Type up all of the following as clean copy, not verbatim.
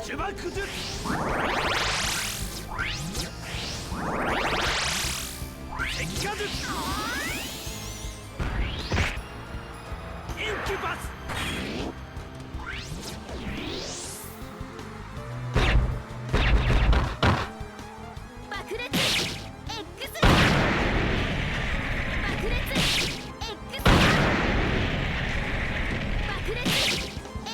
呪縛術石化術インキュバス爆裂 X 爆裂 X 爆裂 X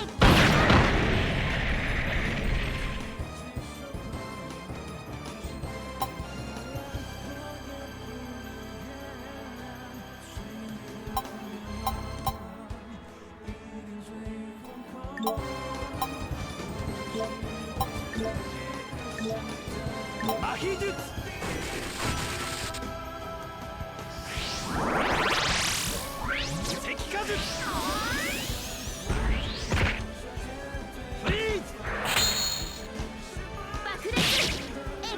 麻痺術石化術フリーズ爆裂 X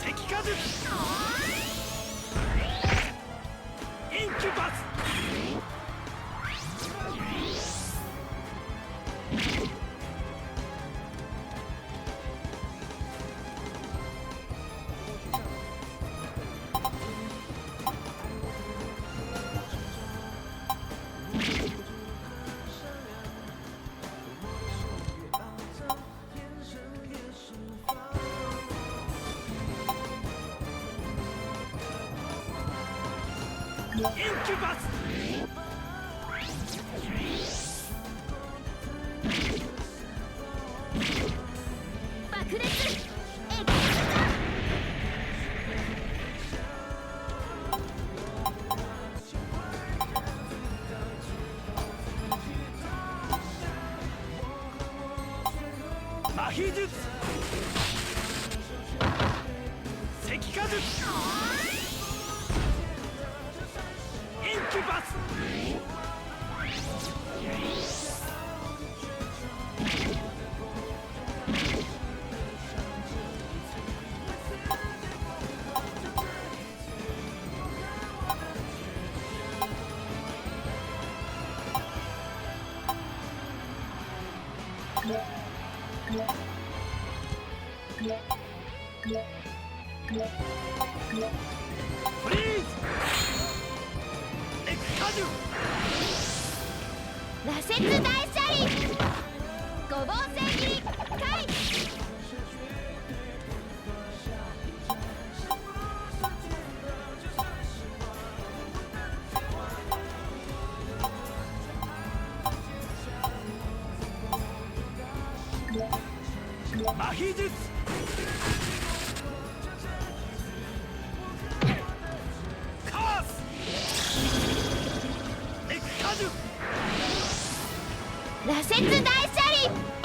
石化術インキュバスインキュバス爆裂 X 麻痺術石化術インキュバスフリーズエクカジュ羅刹大車輪五芒星切り回麻痺術カースエクカジュ羅刹大車輪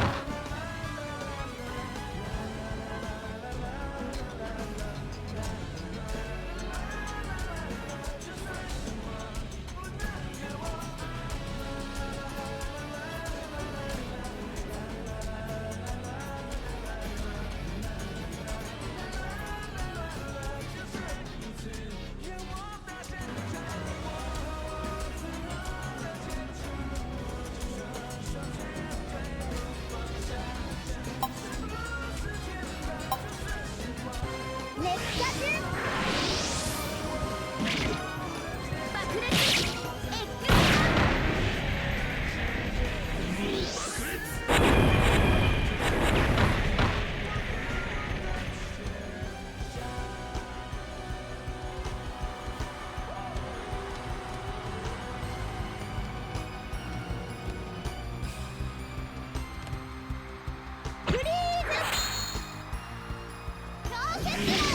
熱火銃爆裂フリーズ氷結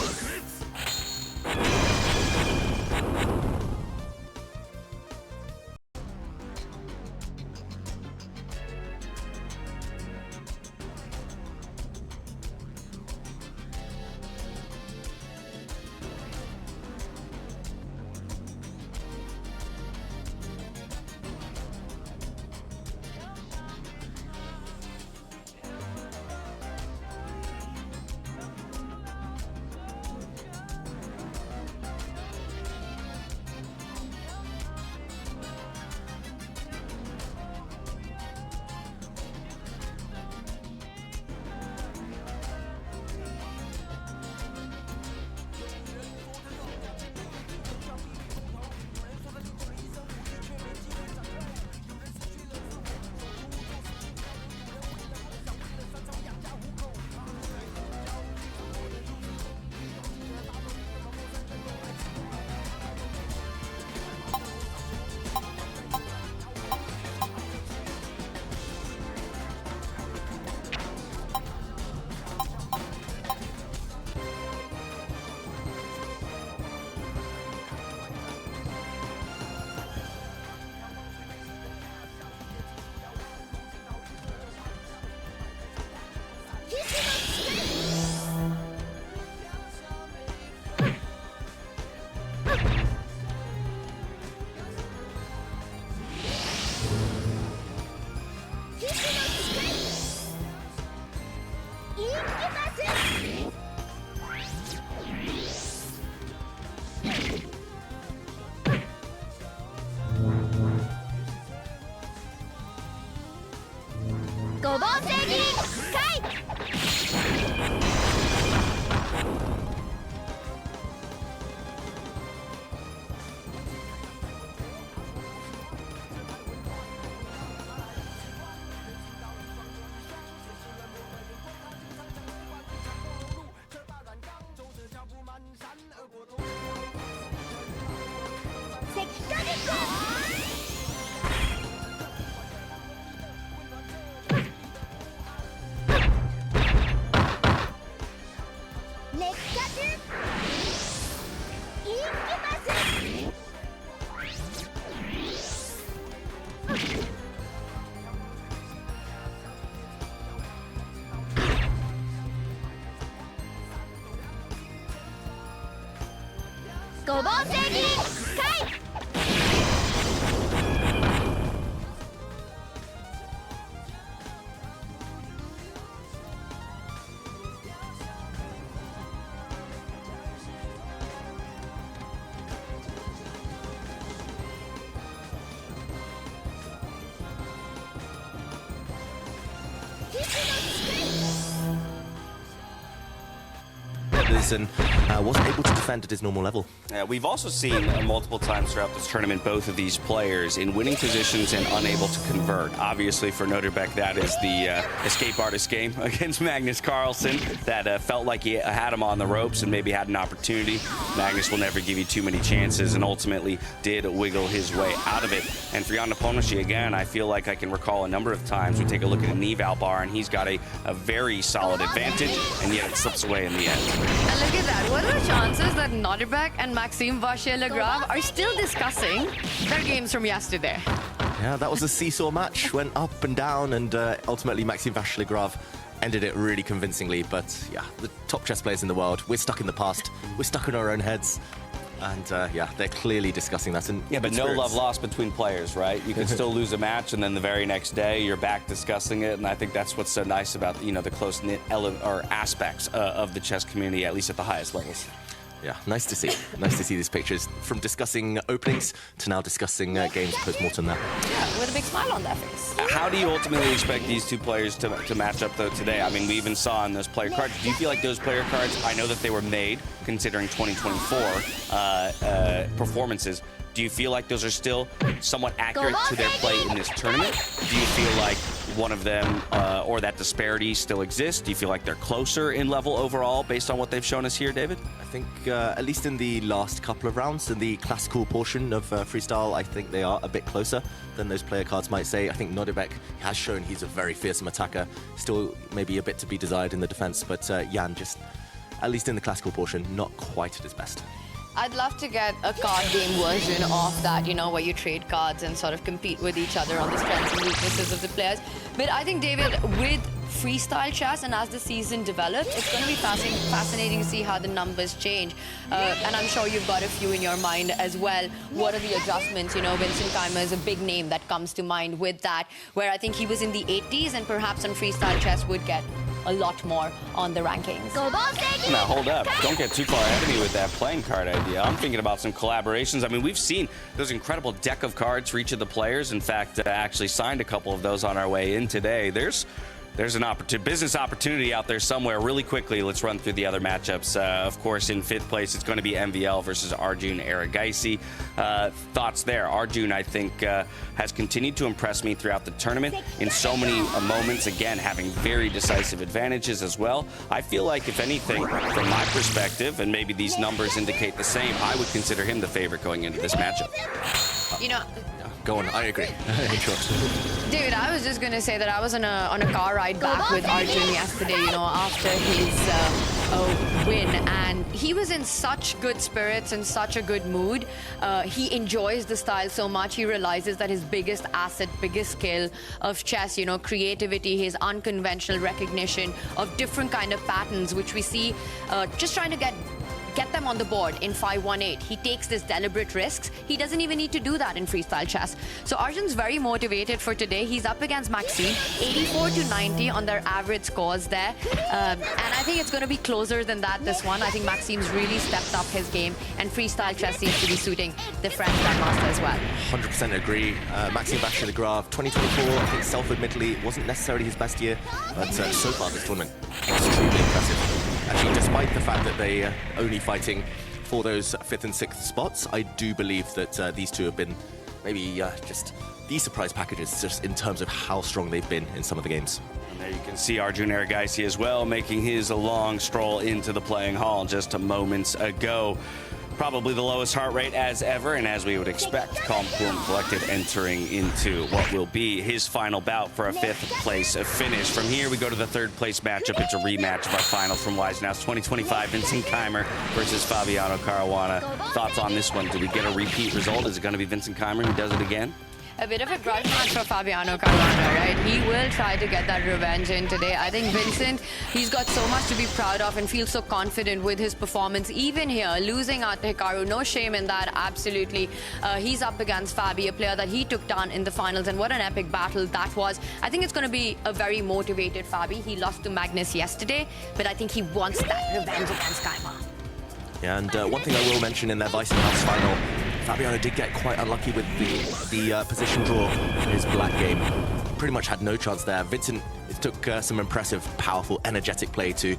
五芒星切り回石火術熱火銃インキュバス五芒星切り回火 And wasn't able to defend at his normal level. We've also seen multiple times throughout this tournament both of these players in winning positions and unable to convert. Obviously for Noterbeck, that is the escape artist game against Magnus Carlsen that felt like he had him on the ropes and maybe had an opportunity. Magnus will never give you too many chances and ultimately did wiggle his way out of it. And for Jan Nepomniachtchi, again, I feel like I can recall a number of times we take a look at an eval bar and he's got a very solid advantage, and yet it slips away in the end. And look at that. What are the chances that Noterbeck and Maxime Vachier-Lagrave are still discussing their games from yesterday? Yeah, that was a seesaw match. Went up and down, and ultimately Maxime Vachier-Lagrave ended it really convincingly. But yeah, the top chess players in the world, we're stuck in the past. We're stuck in our own heads. And yeah, they're clearly discussing that. And yeah, but no love lost between players, right? You can still lose a match, and then the very next day you're back discussing it. And I think that's what's so nice about the close-knit or aspects of the chess community, at least at the highest levels. Yeah, nice to see. Nice to see these pictures from discussing openings to now discussing games post-mortem there. Yeah, with a big smile on their face. How do you ultimately expect these two players to match up, though, today? I mean, we even saw in those player cards. Do you feel like those player cards, I know that they were made considering 2024 performances. Do you feel like those are still somewhat accurate to their play in this tournament? Do you feel like one of them or that disparity still exists? Do you feel like they're closer in level overall based on what they've shown us here, David? I think at least in the last couple of rounds, in the classical portion of freestyle, I think they are a bit closer than those player cards might say. I think Noterbeck has shown he's a very fearsome attacker. Still maybe a bit to be desired in the defense, but Jan just, at least in the classical portion, not quite at his best. I'd love to get a card game version of that, where you trade cards and sort of compete with each other on the strengths and weaknesses of the players. But I think, David, with freestyle chess and as the season develops, it's going to be fascinating to see how the numbers change. And I'm sure you've got a few in your mind as well. What are the adjustments? Vincent Keimer is a big name that comes to mind with that, where I think he was in the 80s and perhaps on freestyle chess would get a lot more on the rankings. Now, hold up. Don't get too far ahead of me with that playing card idea. I'm thinking about some collaborations. I mean, we've seen those incredible deck of cards for each of the players. In fact, actually signed a couple of those on our way in today. There's an business opportunity out there somewhere. Really quickly, let's run through the other matchups. Of course, in 5th place, it's going to be MVL versus Arjun Erigaisi. Thoughts there? Arjun, I think, has continued to impress me throughout the tournament in so many moments, again, having very decisive advantages as well. I feel like, if anything, from my perspective, and maybe these numbers indicate the same, I would consider him the favorite going into this matchup. Go on, I agree. David, I was just going to say that I was on a car ride back with Arjun yesterday, after his win, and he was in such good spirits and such a good mood. He enjoys the style so much. He realizes that his biggest asset, biggest skill of chess, creativity, his unconventional recognition of different kind of patterns, which we see just trying to get them on the board in 5-1-8. He takes this deliberate risks. He doesn't even need to do that in freestyle chess. So Arjun's very motivated for today. He's up against Maxime, 84-90 on their average scores there. And I think it's going to be closer than that, this one. I think Maxime's really stepped up his game, and freestyle chess seems to be suiting the French Grandmaster as well. 100% agree. Maxime Vachier-Lagrave, 2024, I think self-admittedly wasn't necessarily his best year, but so far this tournament, extremely impressive. Actually, despite the fact that they only fighting for those 5th and 6th spots, I do believe that these two have been maybe just these surprise packages, just in terms of how strong they've been in some of the games. And there you can see Arjun Erigaisi as well, making his long stroll into the playing hall just moments ago. Probably the lowest heart rate as ever, and as we would expect, calm, cool, and collected, entering into what will be his final bout for a 5th place finish. From here, we go to the 3rd place matchup. It's a rematch of our final from Weisenhaus 2025, Vincent Keimer versus Fabiano Caruana. Thoughts on this one? Do we get a repeat result? Is it going to be Vincent Keimer who does it again? A bit of a grudge match for Fabiano Caruana, right? He will try to get that revenge in today. I think Vincent, he's got so much to be proud of and feels so confident with his performance. Even here, losing out to Hikaru, no shame in that, absolutely. He's up against Fabi, a player that he took down in the finals, and what an epic battle that was. I think it's going to be a very motivated Fabi. He lost to Magnus yesterday, but I think he wants that revenge against Keimer. Yeah, and one thing I will mention in their Weisenhaus final, Fabiano did get quite unlucky with the position draw in his black game. pretty much had no chance there. Vincent, it took some impressive, powerful, energetic play to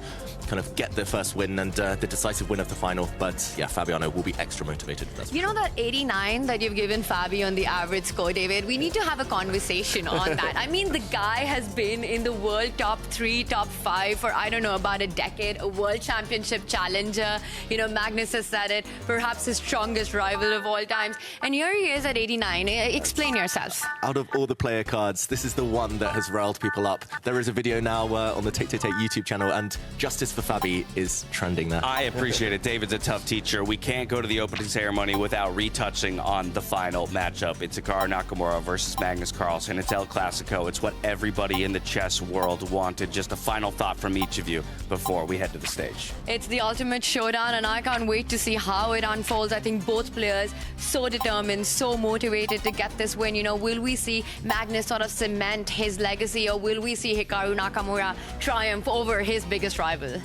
kind of get the first win and the decisive win of the final. But yeah, Fabiano will be extra motivated. You know that 89 that you've given Fabi on the average score, David? We need to have a conversation on that. I mean, the guy has been in the world top 3, top 5 for, I don't know, about a decade. A world championship challenger. You know, Magnus has said it. Perhaps his strongest rival of all times. And here he is at 89. Explain yourself. Out of all the player cards, this is the one that has riled people up. There is a video now on the Take YouTube channel, and Justice for Fabi is trending there. I appreciate it. David's a tough teacher. We can't go to the opening ceremony without retouching on the final matchup. It's Hikaru Nakamura versus Magnus Carlsen. It's El Clasico. It's what everybody in the chess world wanted. Just a final thought from each of you before we head to the stage. It's the ultimate showdown, and I can't wait to see how it unfolds. I think both players so determined, so motivated to get this win. You know, will we see Magnus sort of cement his legacy, or will we see Hikaru Nakamura triumph over his biggest rival?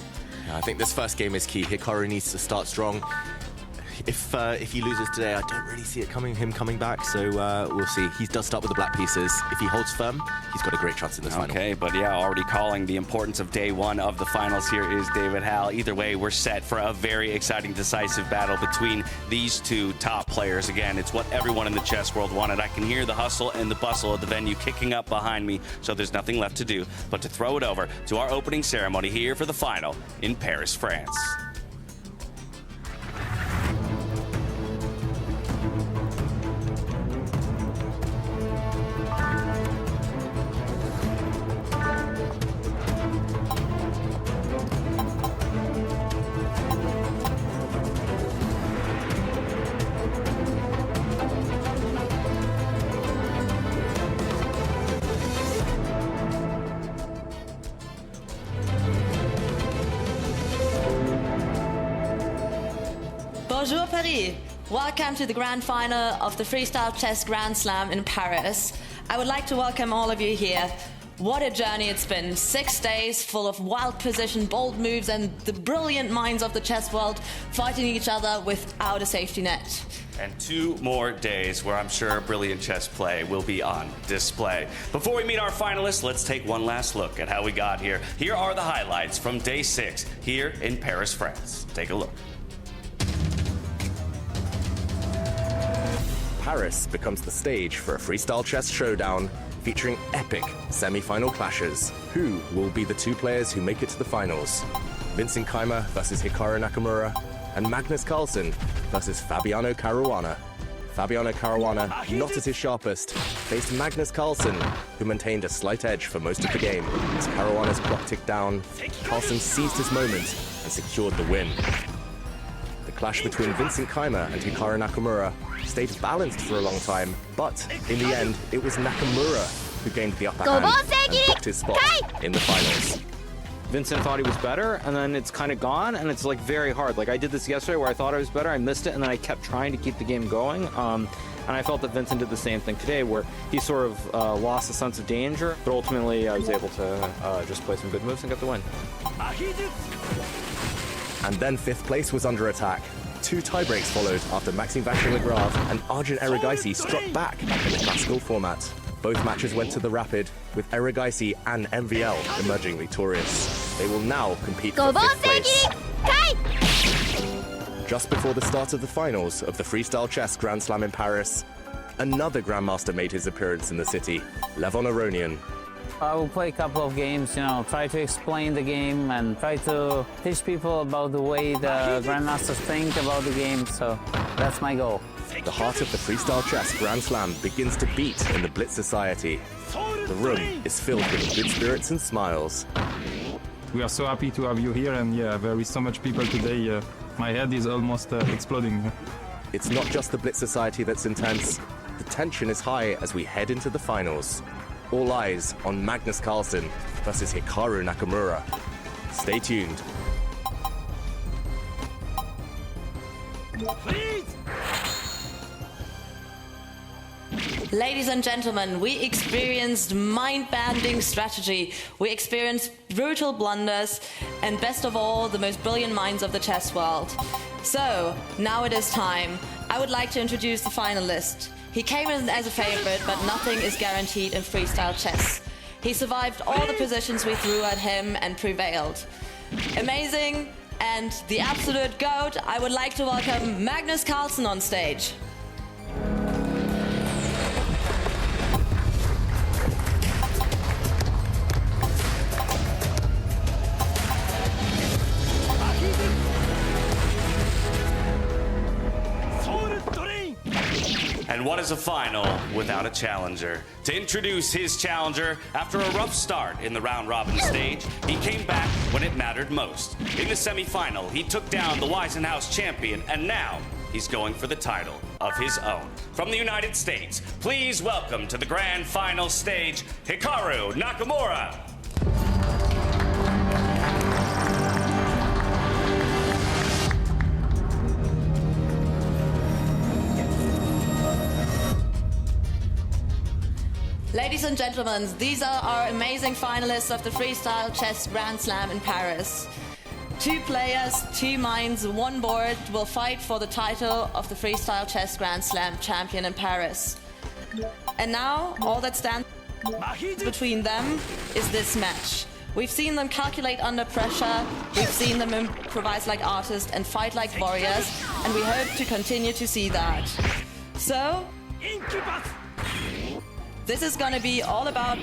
I think this first game is key. Hikaru needs to start strong. If he loses today, I don't really see him coming back, so we'll see. He does start with the black pieces. If he holds firm, he's got a great chance in this final. Okay, but yeah, already calling the importance of day one of the finals here is David Hal. Either way, we're set for a very exciting, decisive battle between these two top players. Again, it's what everyone in the chess world wanted. I can hear the hustle and the bustle of the venue kicking up behind me, so there's nothing left to do but to throw it over to our opening ceremony here for the final in Paris, France. Bonjour Paris! Welcome to the grand final of the Freestyle Chess Grand Slam in Paris. I would like to welcome all of you here. What a journey it's been. 6 days full of wild position, bold moves, and the brilliant minds of the chess world fighting each other without a safety net. And 2 more days where I'm sure brilliant chess play will be on display. Before we meet our finalists, let's take one last look at how we got here. Here are the highlights from day 6 here in Paris, France. Take a look. Paris becomes the stage for a freestyle chess showdown featuring epic semi-final clashes. Who will be the 2 players who make it to the finals? Vincent Keimer versus Hikaru Nakamura, and Magnus Carlsen versus Fabiano Caruana. Fabiano Caruana, not at his sharpest, faced Magnus Carlsen, who maintained a slight edge for most of the game. As Caruana's clock ticked down, Carlsen seized his moment and secured the win. The clash between Vincent Keimer and Hikaru Nakamura stayed balanced for a long time, but in the end, it was Nakamura who gained the upper hand and booked his spot in the finals. Vincent thought he was better, and then it's kind of gone, and it's like very hard. Like I did this yesterday where I thought I was better, I missed it, and then I kept trying to keep the game going. And I felt that Vincent did the same thing today, where he sort of lost a sense of danger, but ultimately I was able to just play some good moves and get the win. And then 5th place was under attack. 2 tiebreaks followed after Maxime Vachier-Lagrave and Arjun Erigaisi struck back in the classical format. Both matches went to the rapid, with Erigaisi and MVL emerging victorious. They will now compete for 5th place. Just before the start of the finals of the Freestyle Chess Grand Slam in Paris, another Grandmaster made his appearance in the city, Levon Aronian. I will play a couple of games, you know, try to explain the game and try to teach people about the way the Grandmasters think about the game, so that's my goal. The heart of the Freestyle Chess Grand Slam begins to beat in the Blitz Society. The room is filled with good spirits and smiles. We are so happy to have you here, and yeah, there is so much people today. My head is almost exploding. It's not just the Blitz Society that's intense. The tension is high as we head into the finals. All eyes on Magnus Carlsen versus Hikaru Nakamura. Stay tuned. Ladies and gentlemen, we experienced mind-bending strategy, we experienced brutal blunders, and best of all, the most brilliant minds of the chess world. So, now it is time. I would like to introduce the finalists. He came in as a favorite, but nothing is guaranteed in freestyle chess. He survived all the positions we threw at him and prevailed. Amazing, and the absolute GOAT, I would like to welcome Magnus Carlsen on stage. And what is a final without a challenger? To introduce his challenger, after a rough start in the round-robin stage, he came back when it mattered most. In the semi-final, he took down the Weisenhouse champion, and now he's going for the title of his own. From the United States, please welcome to the grand final stage, Hikaru Nakamura. Ladies and gentlemen, these are our amazing finalists of the Freestyle Chess Grand Slam in Paris. 2 players, 2 minds, 1 board will fight for the title of the Freestyle Chess Grand Slam champion in Paris. And now, all that stands between them is this match. We've seen them calculate under pressure, we've seen them improvise like artists and fight like warriors, and we hope to continue to see that. So, this is gonna be all about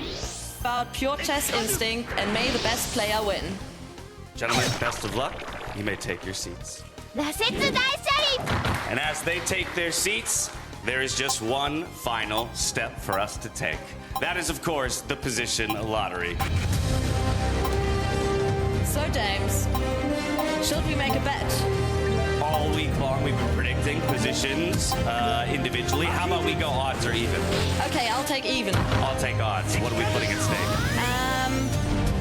pure chess instinct, and may the best player win. Gentlemen, best of luck. You may take your seats. And as they take their seats, there is just one final step for us to take. That is, of course, the position lottery. So, James, should we make a bet? All week long, we've been predicting positions individually. How about we go odds or even? Okay, I'll take even. I'll take odds. What are we putting at stake?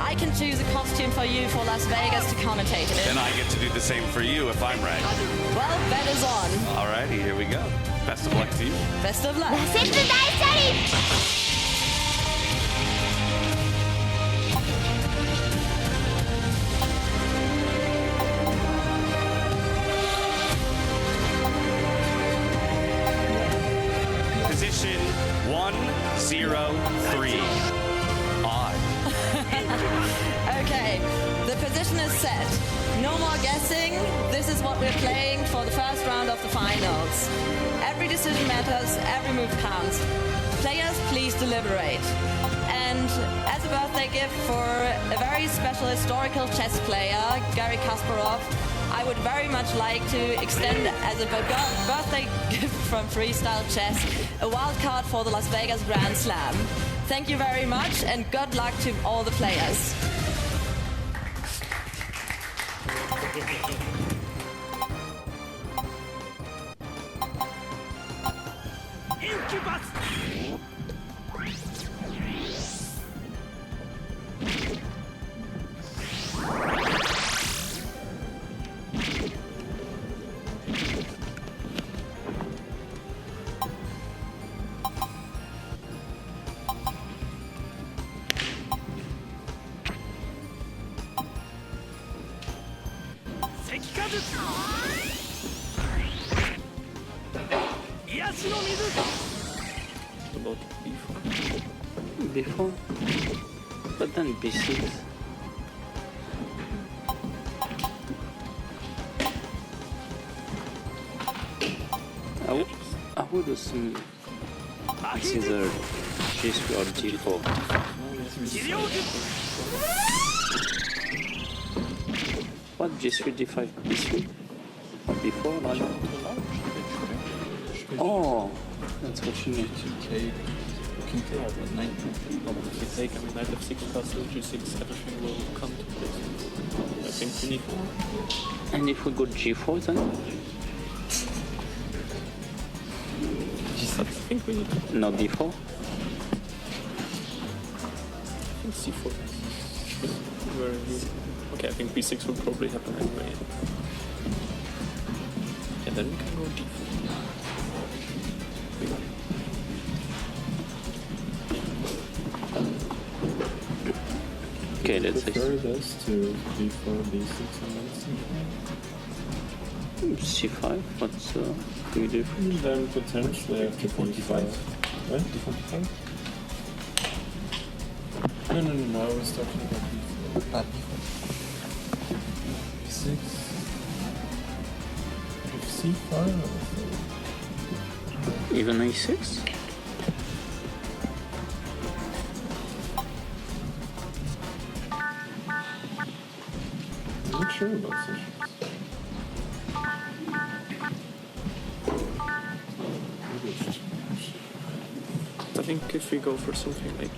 I can choose a costume for you for Las Vegas to commentate it in. Then I get to do the same for you if I'm right. Well, bet is on. Alrighty, here we go. Best of luck to you. Best of luck. Position 103. Odd. Okay, the position is set. No more guessing. This is what we're playing for the first round of the finals. Every decision matters, every move counts. Players, please deliberate. And as a birthday gift for a very special historical chess player, Garry Kasparov, I would very much like to extend as a birthday gift from Freestyle Chess a wild card for the Las Vegas Grand Slam. Thank you very much, and good luck to all the players. About before, but then B6. I would assume it's either G3 or G4. What, G3, D5, B3? Or B4, like? Oh, that's what you mean. King K has a knight. If you take, I mean, knight f6, castle, g6, everything will come to place. I think we need. And if we go G4 then? I think we need. No D4? I think C4. Okay, I think B6 will probably happen anyway. And then we can go D4. Okay, let's see. Prefer this to D4, B6, and then C4. C5, what's the difference? Then potentially I could D5. Right? D45? No, I was talking about D4. D4. B6. C5? Even A6? I'm not sure about this. I think if we go for something like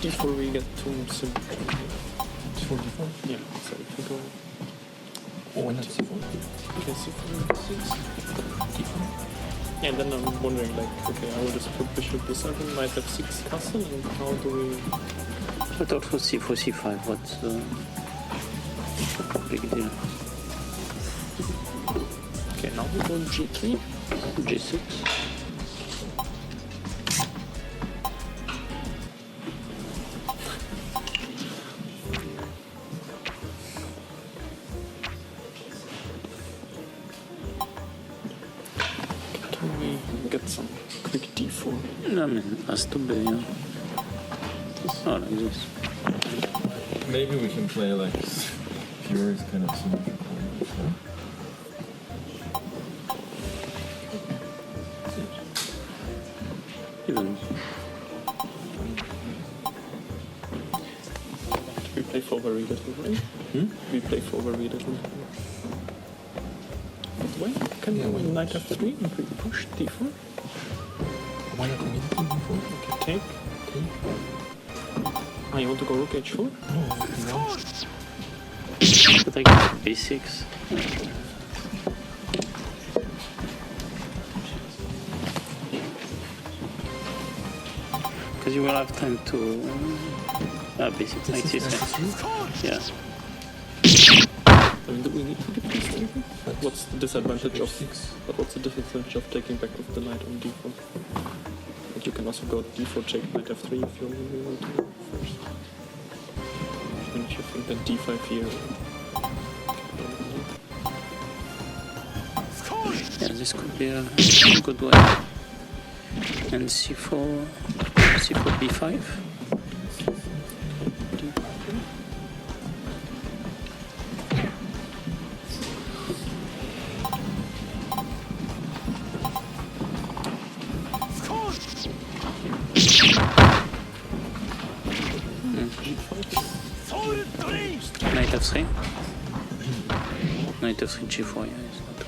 D4, we get too simple. D4? Yeah, so if we go. Oh, why not C4? Okay, C4, C6. D4? Yeah, and then I'm wondering, like, okay, I will just put bishop B7, knight F6 castle, and how do we. I thought for C4, C5, what's the big deal? Okay, now we go G3. G6. Can we get some quick D4? I mean, has to be, yeah. It's not like this. Maybe we can play like Fury's kind of symmetrical. Even. We play for very little, right? We play for very little. But why can we win knight F3 and we push D4? Why not immediately D4? Okay, take. Ah, you want to go rook H4? No. But I get B6. Because you will have time to B6, knight C6. Yeah. I mean, do we need to get this taken? What's the disadvantage of 6? But what's the disadvantage of taking back with the knight on D4? But you can also go D4 check knight F3 if you really want to go first. Don't you think that D5 here? Yeah, this could be a good way. And C4, B5. Knight F3. Knight F3, G4, yeah, it's not good.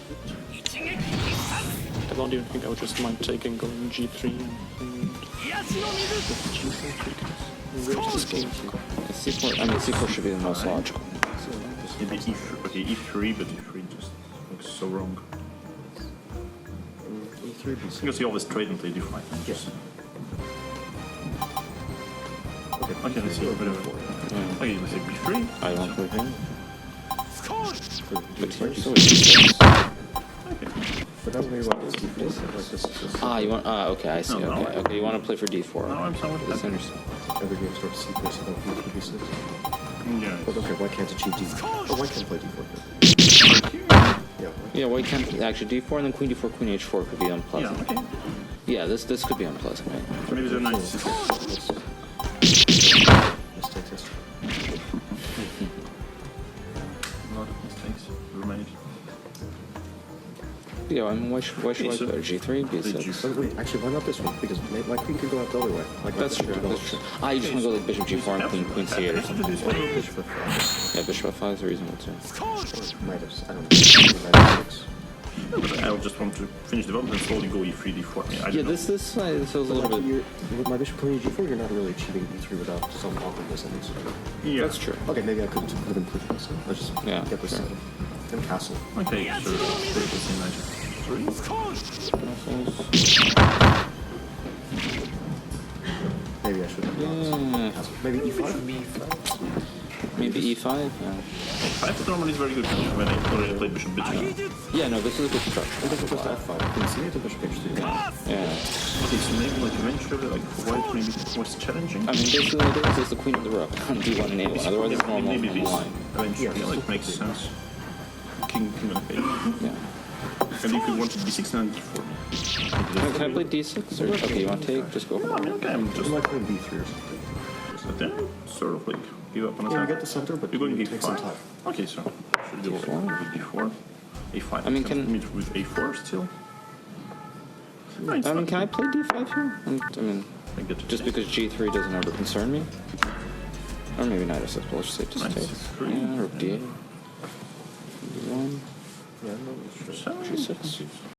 I don't even think I would just mind taking going G3 and C4, I mean, C4 should be the most logical. Maybe E3, okay, E3, but E3 just looks so wrong. E3, because you always trade and play D5. Yes. Okay, let's see. Okay, let's say B3. I want to play him. But that way, what is D4? Ah, you want? Okay, I see. No, no. Okay, you want to play for D4. No, I'm somewhat That's understood. Every game starts C4, so don't B6. Yeah. But okay, why can't it cheat D4? Oh, why can't play D4? Yeah, why can't actually D4 and then Queen D4, Queen H4 could be unpleasant. Yeah, okay. Yeah, this could be unpleasant, right? So maybe the knight C6. Mistakes history. A lot of mistakes were made. Yeah, I mean, why should I go G3, B6? But wait, actually, why not this one? Because my queen could go out the other way. Like That's true, that's true. Ah, you just want to go like Bishop G4 and Queen C8 or something. Bishop F5. Yeah, Bishop F5 is reasonable too. Might have, I don't know, knight F6. No, but I just want to finish development and slowly go E3, D4. Yeah, this feels a little bit... With my bishop queen G4, you're not really achieving E3 without some awkwardness at least. Yeah. That's true. Okay, maybe I could have included this. Let's just get this settled. And castle. Okay, sure. Take the same knight. Maybe I should have castle. Maybe E5? Maybe e5. Yeah. 5 normally is very good when I already played bishop b2. Yeah, no, this is a good structure. I think it goes to f5. I can see it to bishop h2. Yeah. Okay, so maybe like eventually like white maybe was challenging. I mean, basically the difference is the queen of the rook on d1 and a1. Otherwise, it's normal maybe this line. eventually like makes sense. King on a8. Yeah. And if you wanted b6 and d4. Can I play d6? Or okay, you want to take? Just go for I it. mean, okay, I'm just I might play b3 or something. so then sort of like give up on a Yeah, you center. get the center, but You're going you to take some e5. time. Okay, so should do with d4, a5. I mean, can- meet with a4 still? No, it's I mean, not- can I play d5 here? I mean, I get to just take. because g3 doesn't ever concern me? Or maybe knight f6, but let's just say just Knight take. c3. Yeah, rook d8. d1, Yeah, no, sure. So, g6.